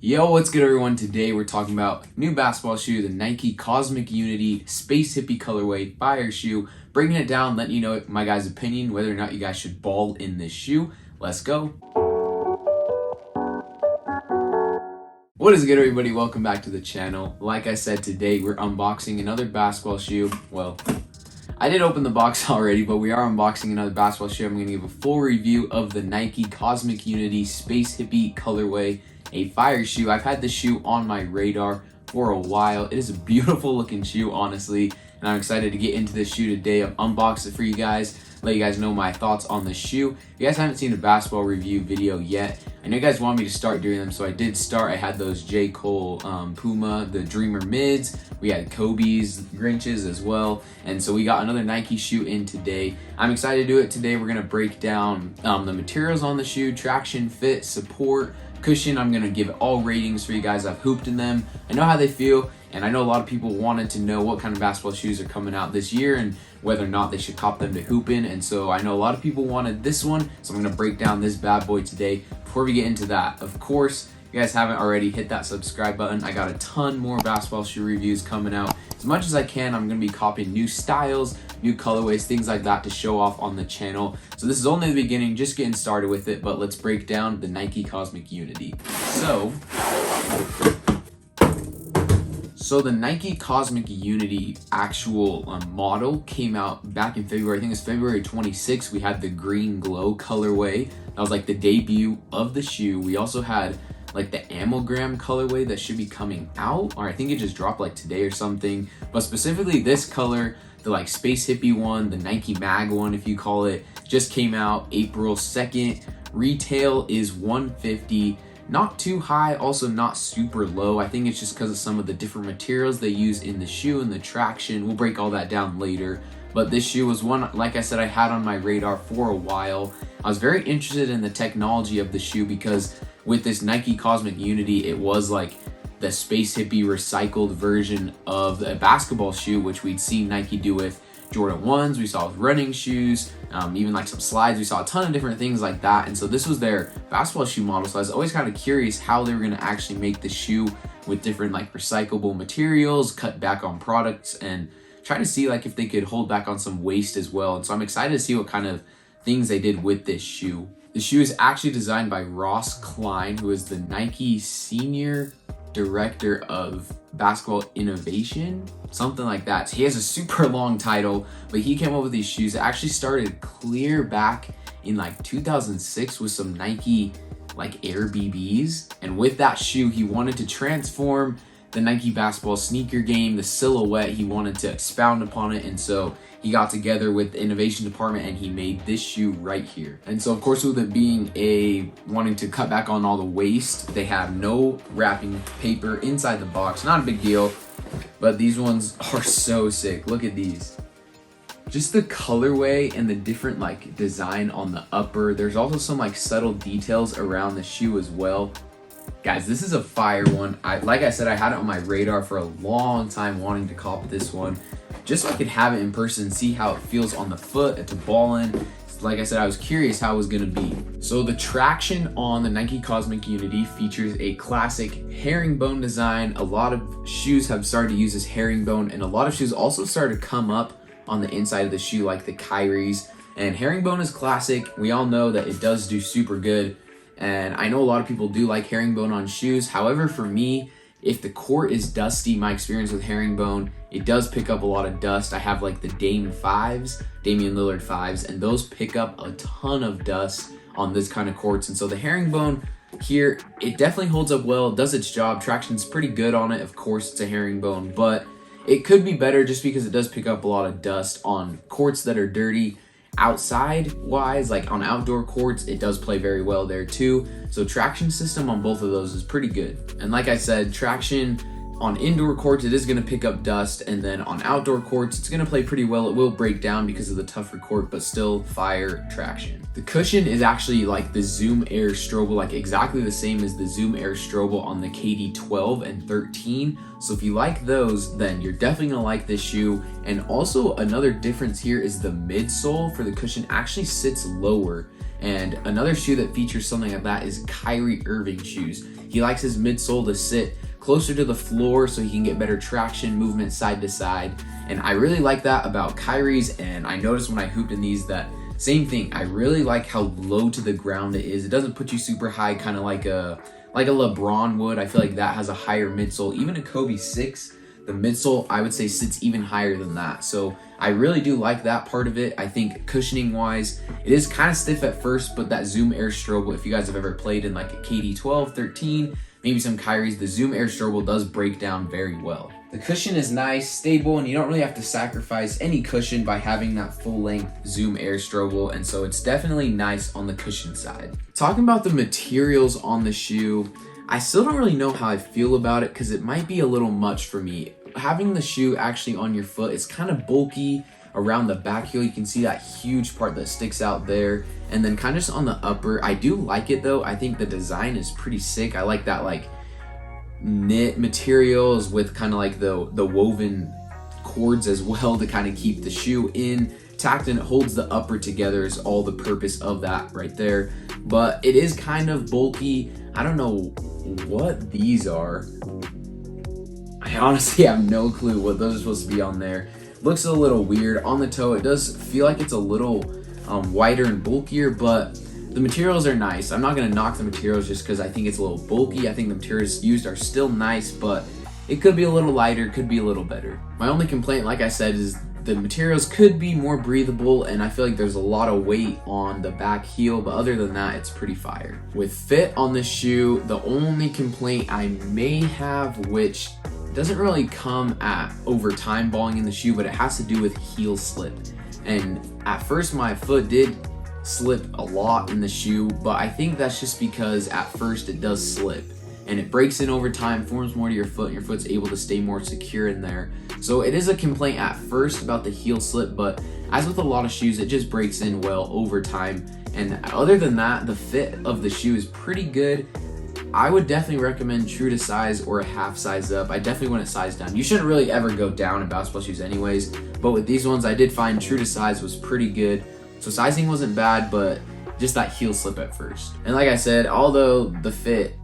Yo, what's good everyone? Today we're talking about new basketball shoe, the Nike Cosmic Unity Space Hippie colorway fire shoe. Breaking it down, letting you know my guys' opinion, whether or not you guys should ball in this shoe. Let's go. What is good everybody? Welcome back to the channel. Like I said, today we're unboxing another basketball shoe. Well, I did open the box already, but we are unboxing another basketball shoe. I'm going to give a full review of the Nike Cosmic Unity Space Hippie colorway, a fire shoe. I've had this shoe on my radar for a while. It is a beautiful looking shoe, honestly, and I'm excited to get into this shoe today. I've unboxed it for you guys, let you guys know my thoughts on the shoe. If you guys haven't seen a basketball review video yet, I know you guys want me to start doing them, so I did start. I had those J. Cole Puma, the Dreamer mids. We had Kobe's Grinches as well, and so we got another Nike shoe in today. I'm excited to do it today. We're going to break down the materials on the shoe, traction, fit, support, cushion. I'm going to give all ratings for you guys. I've hooped in them. I know how they feel, and I know a lot of people wanted to know what kind of basketball shoes are coming out this year and whether or not they should cop them to hoop in, and so I know a lot of people wanted this one, so I'm going to break down this bad boy today. Before we get into that, of course, if you guys haven't already, hit that subscribe button. I got a ton more basketball shoe reviews coming out. As much as I can, I'm going to be copying new styles, new colorways, things like that to show off on the channel. So this is only the beginning, just getting started with it, but let's break down the Nike Cosmic Unity. So the Nike Cosmic Unity actual model came out back in February. I think it's February 26th. We had the green glow colorway. That was like the debut of the shoe. We also had like the amalgam colorway that should be coming out, or I think it just dropped like today or something. But specifically this color, the like Space Hippie one, the Nike Mag one if you call it, just came out April 2nd. Retail is $150. Not too high, also not super low. I think it's just because of some of the different materials they use in the shoe and the traction. We'll break all that down later. But this shoe was one, like I said, I had on my radar for a while. I was very interested in the technology of the shoe because with this Nike Cosmic Unity, it was like the Space Hippie recycled version of the basketball shoe, which we'd seen Nike do with Jordan 1s, we saw with running shoes, even like some slides. We saw a ton of different things like that, and so this was their basketball shoe model. So I was always kind of curious how they were going to actually make the shoe with different like recyclable materials, cut back on products, and try to see like if they could hold back on some waste as well. And so I'm excited to see what kind of things they did with this shoe. The shoe is actually designed by Ross Klein, who is the Nike Senior Director of Basketball Innovation, something like that. So he has a super long title, but he came up with these shoes. It actually started clear back in like 2006 with some Nike like Air BBs, and with that shoe he wanted to transform the Nike basketball sneaker game, the silhouette. He wanted to expound upon it, and so he got together with the innovation department and he made this shoe right here. And so of course, with it being wanting to cut back on all the waste, they have no wrapping paper inside the box. Not a big deal, but these ones are so sick. Look at these. Just the colorway and the different like design on the upper. There's also some like subtle details around the shoe as well. Guys, this is a fire one. Like I said, I had it on my radar for a long time, wanting to cop this one just so I could have it in person and see how it feels on the foot to ball in. Like I said, I was curious how it was gonna be. So the traction on the Nike Cosmic Unity features a classic herringbone design. A lot of shoes have started to use this herringbone, and a lot of shoes also started to come up on the inside of the shoe, like the Kyries. And herringbone is classic. We all know that it does do super good, and I know a lot of people do like herringbone on shoes. However, for me, if the court is dusty, my experience with herringbone, it does pick up a lot of dust. I have like the Damian Lillard 5s, and those pick up a ton of dust on this kind of courts. And so the herringbone here, it definitely holds up well, does its job. Traction's pretty good on it. Of course, it's a herringbone, but it could be better just because it does pick up a lot of dust on courts that are dirty. Outside wise, like on outdoor courts, it does play very well there too. So traction system on both of those is pretty good. And like I said, traction on indoor courts, it is going to pick up dust, and then on outdoor courts, it's going to play pretty well. It will break down because of the tougher court, but still fire traction. The cushion is actually like the Zoom Air Strobel, like exactly the same as the Zoom Air Strobel on the KD 12 and 13. So if you like those, then you're definitely gonna like this shoe. And also another difference here is the midsole for the cushion actually sits lower. And another shoe that features something like that is Kyrie Irving shoes. He likes his midsole to sit closer to the floor so he can get better traction, movement side to side. And I really like that about Kyrie's, and I noticed when I hooped in these that same thing. I really like how low to the ground it is. It doesn't put you super high, kind of like a LeBron would. I feel like that has a higher midsole. Even a Kobe 6, the midsole, I would say, sits even higher than that. So I really do like that part of it. I think cushioning wise, it is kind of stiff at first, but that Zoom Air Strobel, if you guys have ever played in like a KD 12, 13, maybe some Kyrie's, the Zoom Air Strobel does break down very well. The cushion is nice, stable, and you don't really have to sacrifice any cushion by having that full-length Zoom Air Strobel, and so it's definitely nice on the cushion side. Talking about the materials on the shoe, I still don't really know how I feel about it because it might be a little much for me. Having the shoe actually on your foot, it's kind of bulky around the back heel. You can see that huge part that sticks out there, and then kind of just on the upper. I do like it though. I think the design is pretty sick. I like that like knit materials with kind of like the woven cords as well to kind of keep the shoe intact, and it holds the upper together is all the purpose of that right there. But it is kind of bulky. I don't know what these are. I honestly have no clue what those are supposed to be on there. Looks a little weird. On the toe, it does feel like it's a little wider and bulkier, but the materials are nice. I'm not going to knock the materials just because I think it's a little bulky. I think the materials used are still nice, but it could be a little lighter, could be a little better. My only complaint, like I said, is the materials could be more breathable, and I feel like there's a lot of weight on the back heel, but other than that, it's pretty fire. With fit on the shoe, the only complaint I may have, which doesn't really come at over time balling in the shoe, but it has to do with heel slip. And at first my foot did slip a lot in the shoe, but I think that's just because at first it does slip and it breaks in over time, forms more to your foot, and your foot's able to stay more secure in there. So it is a complaint at first about the heel slip, but as with a lot of shoes, it just breaks in well over time. And other than that, the fit of the shoe is pretty good. I would definitely recommend true to size or a half size up. I definitely wouldn't size down. You shouldn't really ever go down in basketball shoes anyways, but with these ones, I did find true to size was pretty good. So sizing wasn't bad, but just that heel slip at first. And like I said, although the fit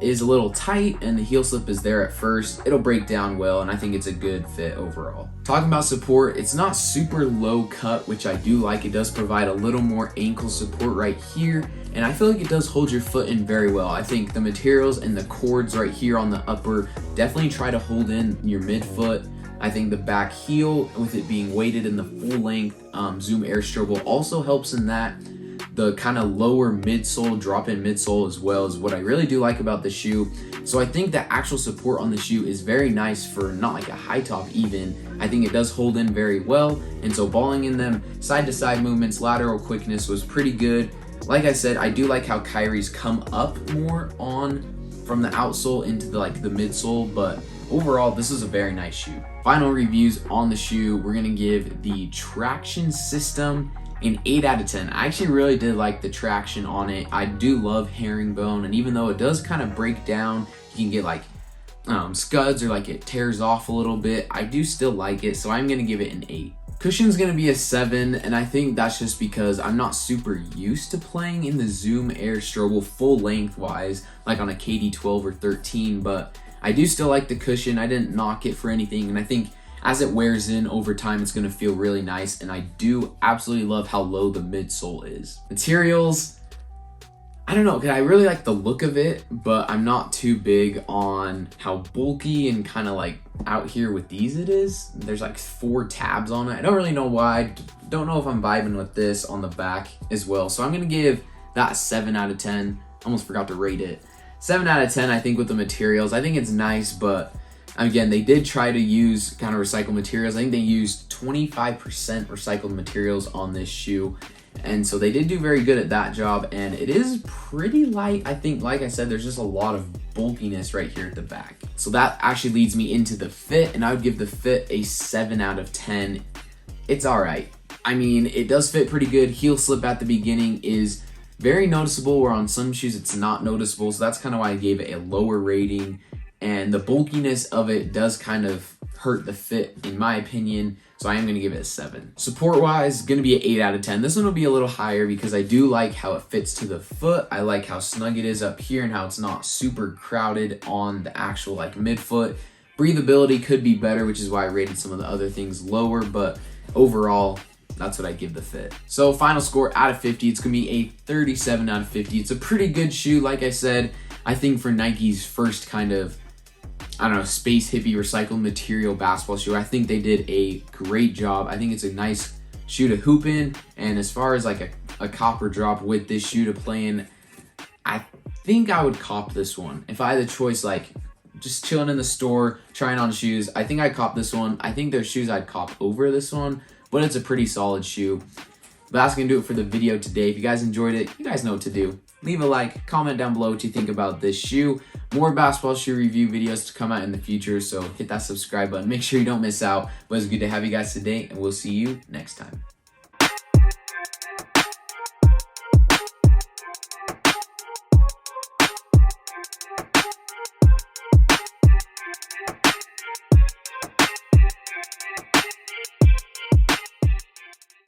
is a little tight and the heel slip is there at first, it'll break down well, and I think it's a good fit overall. Talking about support, it's not super low cut, which I do like. It does provide a little more ankle support right here, and I feel like it does hold your foot in very well. I think the materials and the cords right here on the upper definitely try to hold in your midfoot. I think the back heel, with it being weighted in the full length Zoom Air Strobel, also helps in that. The kind of lower midsole, drop-in midsole as well is what I really do like about the shoe. So I think the actual support on the shoe is very nice for not like a high top even. I think it does hold in very well, and so balling in them, side-to-side movements, lateral quickness was pretty good. Like I said, I do like how Kyrie's come up more on from the outsole into the midsole, but overall, this is a very nice shoe. Final reviews on the shoe, we're gonna give the traction system an 8 out of 10. I actually really did like the traction on it. I do love herringbone, and even though it does kind of break down, you can get like scuds or like it tears off a little bit, I do still like it, so I'm gonna give it an 8. Cushion's gonna be a 7, and I think that's just because I'm not super used to playing in the Zoom Air Strobel full length wise, like on a KD 12 or 13, but I do still like the cushion. I didn't knock it for anything, and I think as it wears in over time, it's gonna feel really nice, and I do absolutely love how low the midsole is. Materials, I don't know, because I really like the look of it, but I'm not too big on how bulky and kind of like out here with these it is. There's like 4 tabs on it. I don't really know why. Don't know if I'm vibing with this on the back as well. So I'm gonna give that 7 out of 10. Almost forgot to rate it. 7 out of 10, I think, with the materials. I think it's nice, but again, they did try to use kind of recycled materials. I think they used 25% recycled materials on this shoe. And so they did do very good at that job, and it is pretty light. I think, like I said, there's just a lot of bulkiness right here at the back. So that actually leads me into the fit, and I would give the fit a 7 out of 10. It's all right. I mean, it does fit pretty good. Heel slip at the beginning is very noticeable, where on some shoes it's not noticeable. So that's kind of why I gave it a lower rating. And the bulkiness of it does kind of hurt the fit in my opinion. So I am going to give it a 7. Support wise, going to be an 8 out of 10. This one will be a little higher because I do like how it fits to the foot. I like how snug it is up here and how it's not super crowded on the actual like midfoot. Breathability could be better, which is why I rated some of the other things lower, but overall, that's what I give the fit. So final score out of 50, it's gonna be a 37 out of 50. It's a pretty good shoe. Like I said, I think for Nike's first kind of, I don't know, space hippie recycled material basketball shoe, I think they did a great job. I think it's a nice shoe to hoop in. And as far as like a copper drop with this shoe to play in, I think I would cop this one. If I had the choice, like just chilling in the store, trying on shoes, I think I'd cop this one. I think there's shoes I'd cop over this one, but it's a pretty solid shoe. But that's gonna do it for the video today. If you guys enjoyed it, you guys know what to do. Leave a like, comment down below what you think about this shoe. More basketball shoe review videos to come out in the future, so hit that subscribe button. Make sure you don't miss out. But it's good to have you guys today, and we'll see you next time.